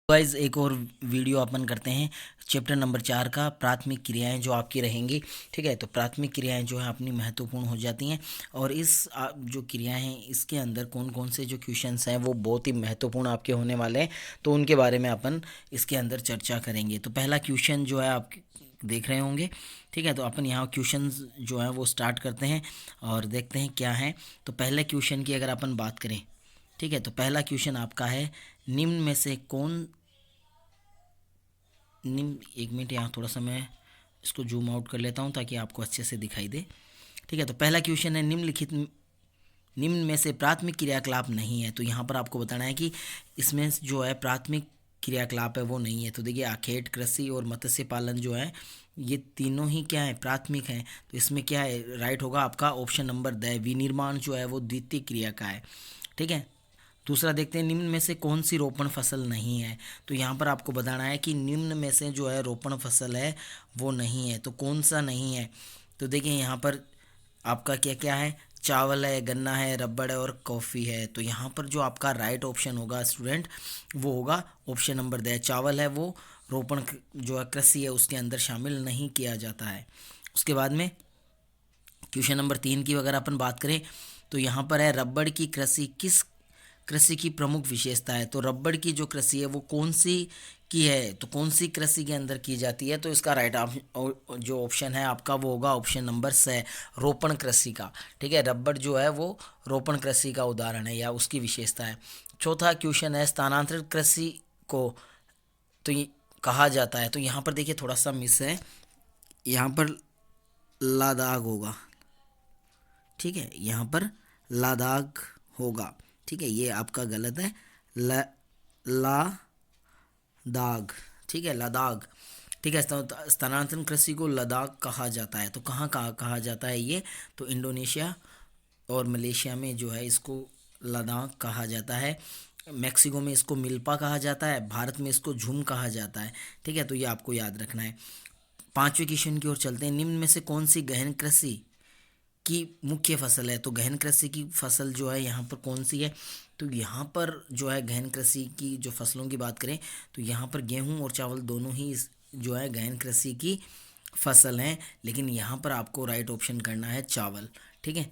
Guys एक और video अपन करते हैं चैप्टर नंबर 4 का प्राथमिक क्रियाएं जो आपकी रहेंगी। ठीक है, तो प्राथमिक क्रियाएं जो है अपनी महत्वपूर्ण हो जाती हैं और इस जो क्रियाएं हैं इसके अंदर कौन कौन से जो क्वेश्चंस हैं वो बहुत ही महत्वपूर्ण आपके होने वाले हैं, तो उनके बारे में अपन इसके अंदर चर्चा करेंगे। तो पहला क्वेश्चन जो है आप देख रहे होंगे। ठीक है, तो अपन यहाँ क्वेश्चन जो है वो स्टार्ट करते हैं और देखते हैं क्या है। तो पहले क्वेश्चन की अगर अपन बात करें, ठीक है, तो पहला क्वेश्चन आपका है निम्न में से कौन निम्न, एक मिनट यहाँ थोड़ा सा मैं इसको जूम आउट कर लेता हूँ ताकि आपको अच्छे से दिखाई दे। ठीक है, तो पहला क्वेश्चन है निम्न में से प्राथमिक क्रियाकलाप नहीं है। तो यहाँ पर आपको बताना है कि इसमें जो है प्राथमिक क्रियाकलाप है वो नहीं है। तो देखिए आखेट, कृषि और मत्स्य पालन जो है ये तीनों ही क्या है, प्राथमिक हैं। तो इसमें क्या है, राइट होगा आपका ऑप्शन नंबर द। विनिर्माण जो है वो द्वितीय क्रिया का है। ठीक है, दूसरा देखते हैं निम्न में से कौन सी रोपण फसल नहीं है। तो यहाँ पर आपको बताना है कि निम्न में से जो है रोपण फसल है वो नहीं है। तो कौन सा नहीं है, तो देखिए यहाँ पर आपका क्या क्या है, चावल है, गन्ना है, रबड़ है और कॉफ़ी है। तो यहाँ पर जो आपका राइट ऑप्शन होगा स्टूडेंट वो होगा ऑप्शन नंबर द। चावल है वो रोपण जो है कृषि है उसके अंदर शामिल नहीं किया जाता है। उसके बाद में क्वेश्चन नंबर 3 की अगर अपन बात करें तो यहाँ पर है रबड़ की कृषि किस कृषि की प्रमुख विशेषता है। तो रबड़ की जो कृषि है वो कौन सी की है, तो कौन सी कृषि के अंदर की जाती है। तो इसका राइट जो ऑप्शन है आपका वो होगा ऑप्शन नंबर स, रोपण कृषि का। ठीक है, रबड़ जो है वो रोपण कृषि का उदाहरण है या उसकी विशेषता है। चौथा क्वेश्चन है स्थानांतरित कृषि को तो ये कहा जाता है। तो यहाँ पर देखिए थोड़ा सा मिस है, यहाँ पर लादाग होगा। ठीक है, यहाँ पर लद्दाख होगा। ठीक है, ये आपका गलत है, लद्दाख। ठीक है, लद्दाख। ठीक है, स्थानांतरण कृषि को लद्दाख कहा जाता है। तो कहाँ कहा जाता है ये, तो इंडोनेशिया और मलेशिया में जो है इसको लद्दाख कहा जाता है। मैक्सिको में इसको मिल्पा कहा जाता है, भारत में इसको झूम कहा जाता है। ठीक है, तो ये आपको याद रखना है। पांचवें क्वेश्चन की ओर चलते हैं, निम्न में से कौन सी गहन कृषि की मुख्य फसल है। तो गहन कृषि की फसल जो है यहाँ पर कौन सी है, तो यहाँ पर जो है गहन कृषि की जो फसलों की बात करें तो यहाँ पर गेहूं और चावल दोनों ही जो है गहन कृषि की फसल हैं, लेकिन यहाँ पर आपको राइट ऑप्शन करना है चावल। ठीक है,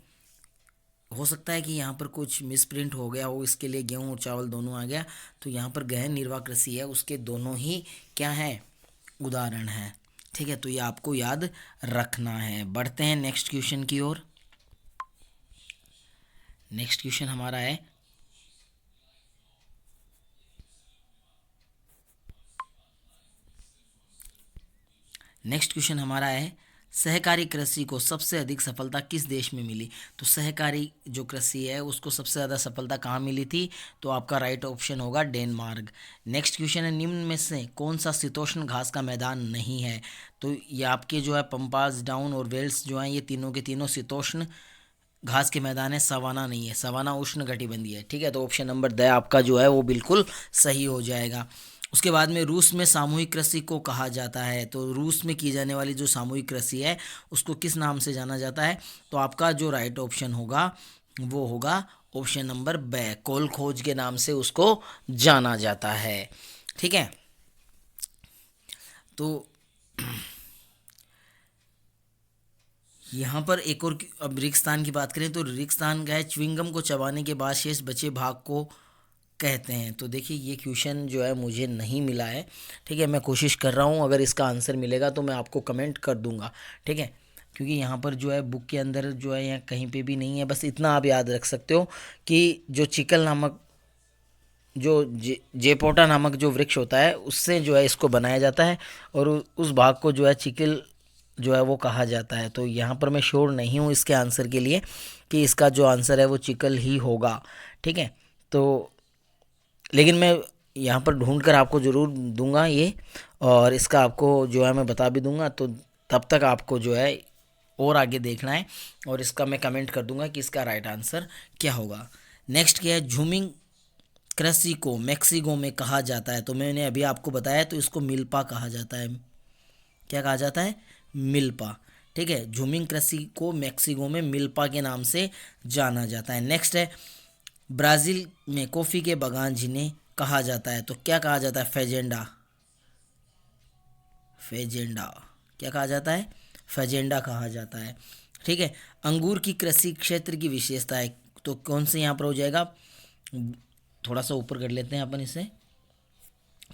हो सकता है कि यहाँ पर कुछ मिसप्रिंट हो गया हो, इसके लिए गेहूं और चावल दोनों आ गया। तो यहाँ पर गहन निर्वाह कृषि है उसके दोनों ही क्या है, उदाहरण है। ठीक है, तो ये आपको याद रखना है। बढ़ते हैं नेक्स्ट क्वेश्चन की ओर। नेक्स्ट क्वेश्चन हमारा है सहकारी कृषि को सबसे अधिक सफलता किस देश में मिली। तो सहकारी जो कृषि है उसको सबसे ज़्यादा सफलता कहाँ मिली थी, तो आपका राइट ऑप्शन होगा डेनमार्क। नेक्स्ट क्वेश्चन है निम्न में से कौन सा शीतोष्ण घास का मैदान नहीं है। तो ये आपके जो है पंपास, डाउन और वेल्स जो हैं ये तीनों के तीनों शीतोष्ण घास के मैदान है, सवाना नहीं है, सवाना उष्ण कटिबंधीय है। ठीक है, तो ऑप्शन नंबर द आपका जो है वो बिल्कुल सही हो जाएगा। उसके बाद में रूस में सामूहिक कृषि को कहा जाता है। तो रूस में की जाने वाली जो सामूहिक कृषि है उसको किस नाम से जाना जाता है, तो आपका जो राइट ऑप्शन होगा वो होगा ऑप्शन नंबर ब, कोल खोज के नाम से उसको जाना जाता है। ठीक है, तो यहाँ पर एक और अब रेगिस्तान की बात करें तो रेगिस्तान का है च्युइंगम को चबाने के बाद शेष बचे भाग को कहते हैं। तो देखिए ये क्वेश्चन जो है मुझे नहीं मिला है। ठीक है, मैं कोशिश कर रहा हूँ, अगर इसका आंसर मिलेगा तो मैं आपको कमेंट कर दूंगा। ठीक है, क्योंकि यहाँ पर जो है बुक के अंदर जो है यहाँ कहीं पे भी नहीं है। बस इतना आप याद रख सकते हो कि जो चिकल नामक जो जेपोटा नामक जो वृक्ष होता है उससे जो है इसको बनाया जाता है और उस भाग को जो है चिकल जो है वो कहा जाता है। तो यहाँ पर मैं श्योर नहीं हूँ इसके आंसर के लिए कि इसका जो आंसर है वो चिकल ही होगा। ठीक है, तो लेकिन मैं यहाँ पर ढूंढ कर आपको ज़रूर दूंगा ये, और इसका आपको जो है मैं बता भी दूंगा। तो तब तक आपको जो है और आगे देखना है और इसका मैं कमेंट कर दूंगा कि इसका राइट आंसर क्या होगा। नेक्स्ट क्या है, झूमिंग कृषि को मैक्सिको में कहा जाता है। तो मैंने अभी आपको बताया, तो इसको मिल्पा कहा जाता है। क्या कहा जाता है, मिल्पा। ठीक है, झूमिंग कृषि को मैक्सिको में मिल्पा के नाम से जाना जाता है। नेक्स्ट है ब्राज़ील में कॉफ़ी के बागान जिन्हें कहा जाता है, तो क्या कहा जाता है? फेजेंडा। फेजेंडा क्या कहा जाता है? फेजेंडा कहा जाता है। ठीक है। अंगूर की कृषि क्षेत्र की विशेषता है, तो कौन से यहाँ पर हो जाएगा? थोड़ा सा ऊपर कर लेते हैं अपन इसे।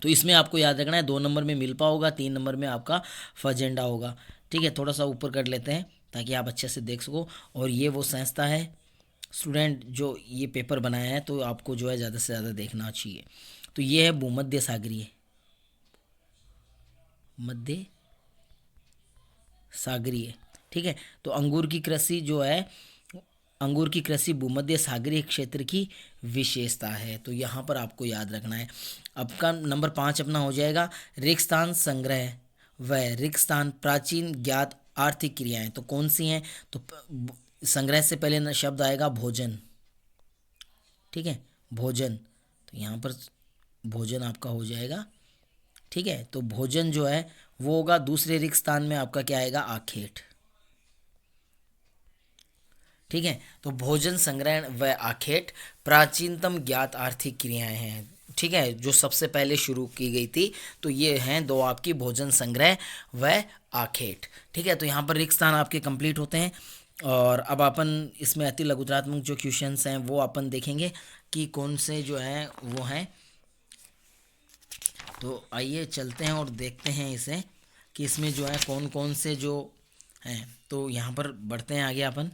तो इसमें आपको याद रखना है 2 नंबर में मिल्पा होगा, 3 नंबर में आपका फजेंडा होगा। ठीक है, थोड़ा सा ऊपर कर लेते हैं ताकि आप अच्छे से देख सको। और ये वो संस्था है स्टूडेंट जो ये पेपर बनाया है, तो आपको जो है ज़्यादा से ज़्यादा देखना चाहिए। तो ये है भूमध्य सागरीय, मध्य सागरीय। ठीक है, तो अंगूर की कृषि जो है, अंगूर की कृषि भूमध्य सागरीय क्षेत्र की विशेषता है, तो यहाँ पर आपको याद रखना है। आपका नंबर 5 अपना हो जाएगा रिक्तस्थान संग्रह व रिक्तस्थान प्राचीन ज्ञात आर्थिक क्रियाएं, तो कौन सी हैं? तो संग्रह से पहले न शब्द आएगा भोजन। ठीक है, भोजन, तो यहाँ पर भोजन आपका हो जाएगा। ठीक है, तो भोजन जो है वो होगा। दूसरे रिक्त स्थान में आपका क्या आएगा? आखेट। ठीक है, तो भोजन संग्रहण व आखेट प्राचीनतम ज्ञात आर्थिक क्रियाएं हैं। ठीक है, जो सबसे पहले शुरू की गई थी, तो ये हैं 2 आपकी, भोजन संग्रह व आखेट। ठीक है, तो यहाँ पर रिक्त स्थान आपके कंप्लीट होते हैं। और अब अपन इसमें अति लघुतरात्मक जो क्वेश्चंस हैं वो अपन देखेंगे कि कौन से जो हैं वो हैं। तो आइए चलते हैं और देखते हैं इसे कि इसमें जो है कौन कौन से जो हैं। तो यहाँ पर बढ़ते हैं आगे अपन।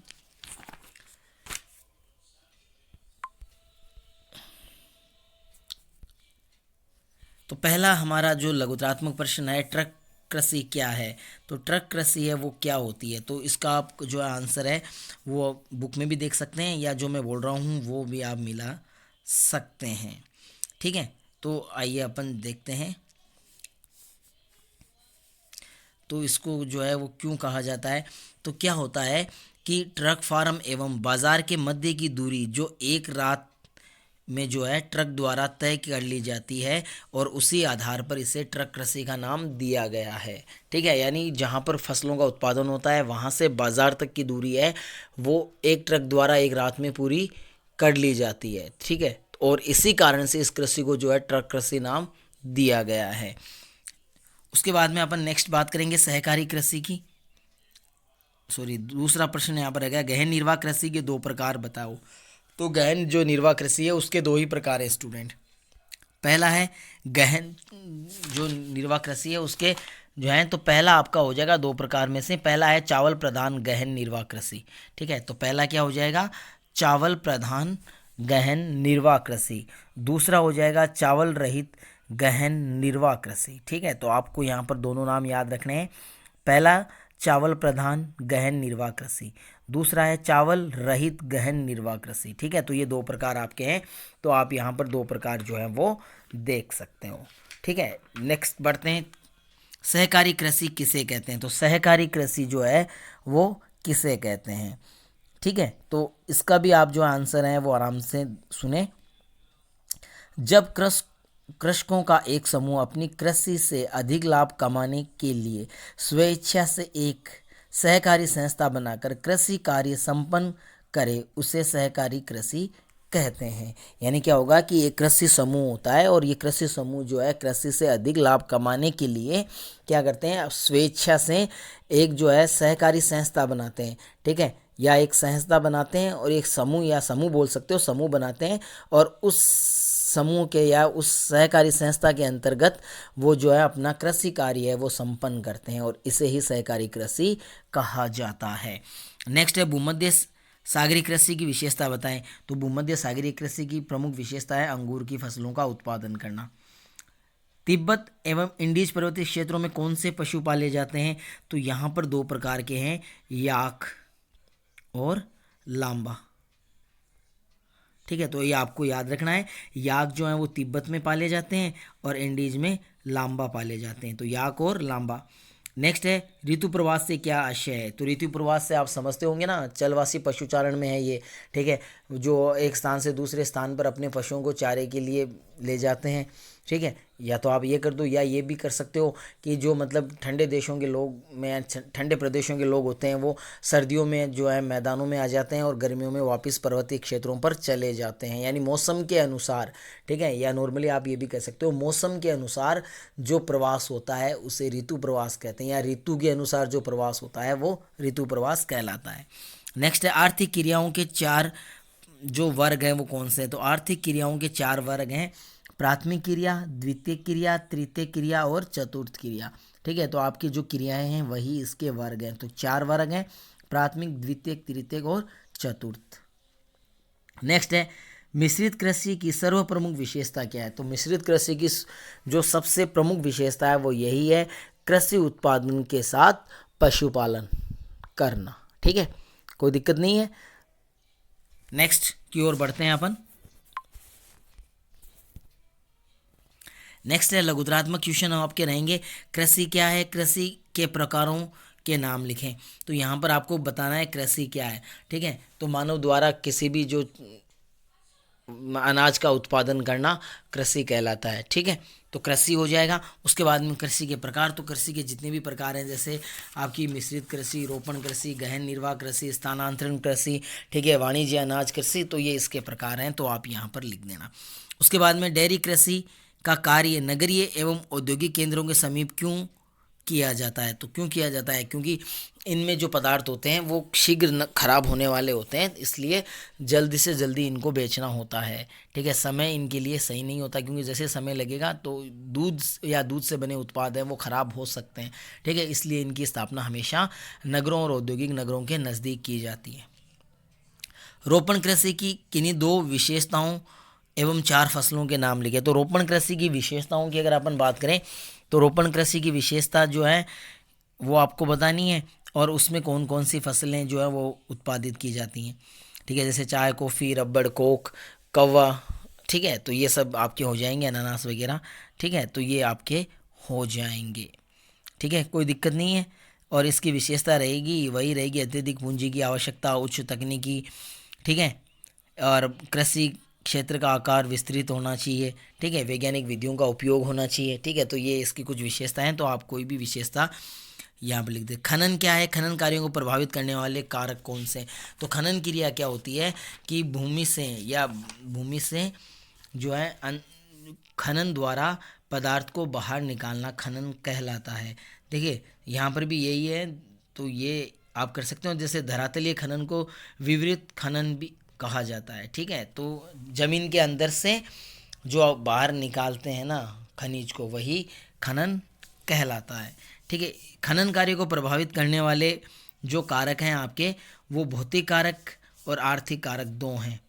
तो पहला हमारा जो लघुतरात्मक प्रश्न है, ट्रक कृषि क्या है? तो ट्रक कृषि है वो क्या होती है? तो इसका आप जो आंसर है वो बुक में भी देख सकते हैं, या जो मैं बोल रहा हूँ वो भी आप मिला सकते हैं। ठीक है, तो आइए अपन देखते हैं। तो इसको जो है वो क्यों कहा जाता है? तो क्या होता है कि ट्रक फार्म एवं बाजार के मध्य की दूरी जो एक रात में जो है ट्रक द्वारा तय कर ली जाती है, और उसी आधार पर इसे ट्रक कृषि का नाम दिया गया है। ठीक है, यानी जहाँ पर फसलों का उत्पादन होता है वहाँ से बाजार तक की दूरी है वो एक ट्रक द्वारा एक रात में पूरी कर ली जाती है। ठीक है, और इसी कारण से इस कृषि को जो है ट्रक कृषि नाम दिया गया है। उसके बाद में अपन नेक्स्ट बात करेंगे सहकारी कृषि की। सॉरी, दूसरा प्रश्न यहाँ पर है, गहन निर्वाह कृषि के 2 प्रकार बताओ। तो गहन जो निर्वाह कृषि है उसके 2 ही प्रकार है स्टूडेंट। पहला है गहन जो निर्वाह कृषि है उसके जो है, तो पहला आपका हो जाएगा 2 प्रकार में से। पहला है चावल प्रधान गहन निर्वाह कृषि। ठीक है, तो पहला क्या हो जाएगा? चावल प्रधान गहन निर्वाह कृषि। दूसरा हो जाएगा चावल रहित गहन निर्वाह कृषि। ठीक है, तो आपको यहाँ पर दोनों नाम याद रखने हैं। पहला चावल प्रधान गहन निर्वाह कृषि, दूसरा है चावल रहित गहन निर्वाह कृषि। ठीक है, तो ये 2 प्रकार आपके हैं, तो आप यहाँ पर 2 प्रकार जो है वो देख सकते हो। ठीक है, नेक्स्ट बढ़ते हैं। सहकारी कृषि किसे कहते हैं? तो सहकारी कृषि जो है वो किसे कहते हैं? ठीक है, तो इसका भी आप जो आंसर है वो आराम से सुने। जब कृषकों का एक समूह अपनी कृषि से अधिक लाभ कमाने के लिए स्वेच्छा से एक सहकारी संस्था बनाकर कृषि कार्य संपन्न करे, उसे सहकारी कृषि कहते हैं। यानी क्या होगा कि एक कृषि समूह होता है, और ये कृषि समूह जो है कृषि से अधिक लाभ कमाने के लिए क्या करते हैं? स्वेच्छा से एक जो है सहकारी संस्था बनाते हैं। ठीक है, या एक संस्था बनाते हैं और एक समूह, या समूह बोल सकते हो, समूह बनाते हैं, और उस समूह के या उस सहकारी संस्था के अंतर्गत वो जो है अपना कृषि कार्य है वो संपन्न करते हैं, और इसे ही सहकारी कृषि कहा जाता है। नेक्स्ट है भूमध्य सागरीय कृषि की विशेषता बताएं। तो भूमध्य सागरीय कृषि की प्रमुख विशेषता है अंगूर की फसलों का उत्पादन करना। तिब्बत एवं इंडीज पर्वतीय क्षेत्रों में कौन से पशु पाले जाते हैं? तो यहाँ पर 2 प्रकार के हैं, याक और लांबा। ठीक है, तो ये आपको याद रखना है। याक जो है वो तिब्बत में पाले जाते हैं और इंडीज में लांबा पाले जाते हैं, तो याक और लांबा। नेक्स्ट है ऋतु प्रवास से क्या आशय है? तो ऋतु प्रवास से आप समझते होंगे ना, चलवासी पशुचारण में है ये। ठीक है, जो एक स्थान से दूसरे स्थान पर अपने पशुओं को चारे के लिए ले जाते हैं, ठीक है, या तो आप ये कर दो या ये भी कर सकते हो कि जो मतलब ठंडे देशों के लोग में ठंडे प्रदेशों के लोग होते हैं वो सर्दियों में जो है मैदानों में आ जाते हैं और गर्मियों में वापस पर्वतीय क्षेत्रों पर चले जाते हैं, यानी मौसम के अनुसार। ठीक है, या नॉर्मली आप ये भी कह सकते हो मौसम के अनुसार जो प्रवास होता है उसे ऋतु प्रवास कहते हैं, या ऋतु के अनुसार जो प्रवास होता है वो ऋतु प्रवास कहलाता है। नेक्स्ट है आर्थिक क्रियाओं के 4 जो वर्ग हैं वो कौन से हैं। तो आर्थिक क्रियाओं के 4 वर्ग हैं, प्राथमिक क्रिया, द्वितीय क्रिया, तृतीय क्रिया और चतुर्थ क्रिया। ठीक है, तो आपकी जो क्रियाएं हैं वही इसके वर्ग हैं। तो 4 वर्ग हैं, प्राथमिक, द्वितीय, तृतीय और चतुर्थ। नेक्स्ट है मिश्रित कृषि की सर्व प्रमुख विशेषता क्या है। तो मिश्रित कृषि की जो सबसे प्रमुख विशेषता है वो यही है, कृषि उत्पादन के साथ पशुपालन करना। ठीक है, कोई दिक्कत नहीं है। नेक्स्ट की ओर बढ़ते हैं अपन। नेक्स्ट है लघुतरात्मक क्वेश्चन आपके रहेंगे, कृषि क्या है, कृषि के प्रकारों के नाम लिखें। तो यहाँ पर आपको बताना है कृषि क्या है। ठीक है, तो मानव द्वारा किसी भी जो अनाज का उत्पादन करना कृषि कहलाता है। ठीक है, तो कृषि हो जाएगा। उसके बाद में कृषि के प्रकार, तो कृषि के जितने भी प्रकार हैं जैसे आपकी मिश्रित कृषि, रोपण कृषि, गहन निर्वाह कृषि, स्थानांतरण कृषि, ठीक है, वाणिज्य अनाज कृषि, तो ये इसके प्रकार हैं, तो आप यहाँ पर लिख देना। उसके बाद में डेयरी कृषि का कार्य नगरीय एवं औद्योगिक केंद्रों के समीप क्यों किया जाता है। तो क्यों किया जाता है, क्योंकि इनमें जो पदार्थ होते हैं वो शीघ्र खराब होने वाले होते हैं, इसलिए जल्दी से जल्दी इनको बेचना होता है। ठीक है, समय इनके लिए सही नहीं होता, क्योंकि जैसे समय लगेगा तो दूध या दूध से बने उत्पाद हैं वो ख़राब हो सकते हैं। ठीक है, इसलिए इनकी स्थापना हमेशा नगरों और औद्योगिक नगरों के नज़दीक की जाती है। रोपण कृषि की किन्हीं 2 विशेषताओं एवं 4 फसलों के नाम लिखे। तो रोपण कृषि की विशेषताओं की अगर अपन बात करें तो रोपण कृषि की विशेषता जो है वो आपको बतानी है, और उसमें कौन कौन सी फसलें जो है वो उत्पादित की जाती हैं। ठीक है, जैसे चाय, कॉफ़ी, रबड़, कोक, कौवा। ठीक है, तो ये सब आपके हो जाएंगे, अनानास वगैरह। ठीक है, तो ये आपके हो जाएंगे। ठीक है, कोई दिक्कत नहीं है। और इसकी विशेषता रहेगी वही रहेगी, अत्यधिक पूंजी की आवश्यकता, उच्च तकनीकी। ठीक है, और कृषि क्षेत्र का आकार विस्तृत होना चाहिए। ठीक है, वैज्ञानिक विधियों का उपयोग होना चाहिए। ठीक है, तो ये इसकी कुछ विशेषताएं हैं, तो आप कोई भी विशेषता यहाँ पर लिख दे। खनन क्या है, खनन कार्यों को प्रभावित करने वाले कारक कौन से। तो खनन क्रिया क्या होती है कि भूमि से जो है खनन द्वारा पदार्थ को बाहर निकालना खनन कहलाता है। देखिए यहाँ पर भी यही है, तो ये आप कर सकते हो। जैसे धरातलीय खनन को विवृत खनन भी कहा जाता है। ठीक है, तो जमीन के अंदर से जो आप बाहर निकालते हैं ना खनिज को, वही खनन कहलाता है। ठीक है, खनन कार्य को प्रभावित करने वाले जो कारक हैं आपके, वो भौतिक कारक और आर्थिक कारक 2 हैं।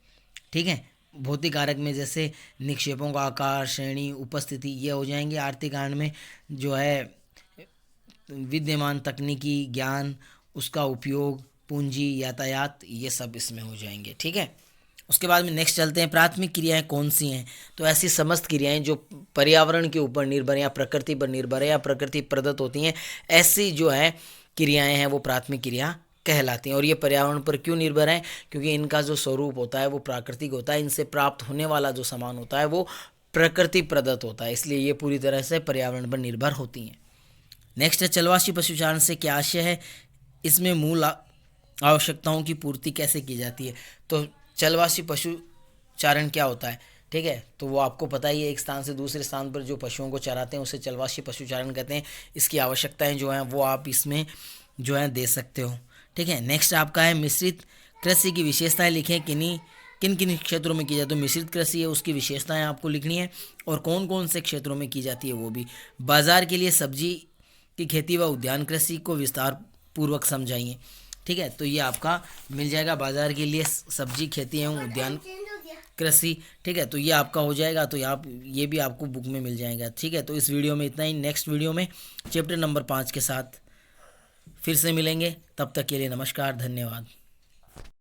ठीक है, भौतिक कारक में जैसे निक्षेपों का आकार, श्रेणी, उपस्थिति, ये हो जाएंगे। आर्थिक कारक में जो है विद्यमान तकनीकी ज्ञान, उसका उपयोग, पूंजी, यातायात, ये सब इसमें हो जाएंगे। ठीक है, उसके बाद में नेक्स्ट चलते हैं, प्राथमिक क्रियाएं कौन सी हैं। तो ऐसी समस्त क्रियाएं जो पर्यावरण के ऊपर निर्भर या प्रकृति पर निर्भर है या प्रकृति प्रदत्त होती हैं, ऐसी जो है क्रियाएं हैं वो प्राथमिक क्रिया कहलाती हैं। और ये पर्यावरण पर क्यों निर्भर है, क्योंकि इनका जो स्वरूप होता है वो प्राकृतिक होता है, इनसे प्राप्त होने वाला जो सामान होता है वो प्रकृति प्रदत्त होता है, इसलिए ये पूरी तरह से पर्यावरण पर निर्भर होती हैं। नेक्स्ट है चलवाशी पशुचारण से क्या आशय है, इसमें मूल आवश्यकताओं की पूर्ति कैसे की जाती है। तो चलवासी पशुचारण क्या होता है, ठीक है, तो वो आपको पता ही है, एक स्थान से दूसरे स्थान पर जो पशुओं को चराते हैं उसे चलवासी पशुचारण कहते हैं। इसकी आवश्यकताएं जो हैं वो आप इसमें जो है दे सकते हो। ठीक है, नेक्स्ट आपका है मिश्रित कृषि की विशेषताएं लिखें, किन किन क्षेत्रों में की जाती है। तो मिश्रित कृषि है उसकी विशेषताएं आपको लिखनी है, और कौन कौन से क्षेत्रों में की जाती है वो भी। बाजार के लिए सब्जी की खेती व उद्यान कृषि को विस्तार पूर्वक समझाइए। ठीक है, तो ये आपका मिल जाएगा, बाजार के लिए सब्जी खेती एवं उद्यान कृषि। ठीक है, तो ये आपका हो जाएगा, तो आप ये भी आपको बुक में मिल जाएगा। ठीक है, तो इस वीडियो में इतना ही। नेक्स्ट वीडियो में चैप्टर नंबर 5 के साथ फिर से मिलेंगे, तब तक के लिए नमस्कार, धन्यवाद।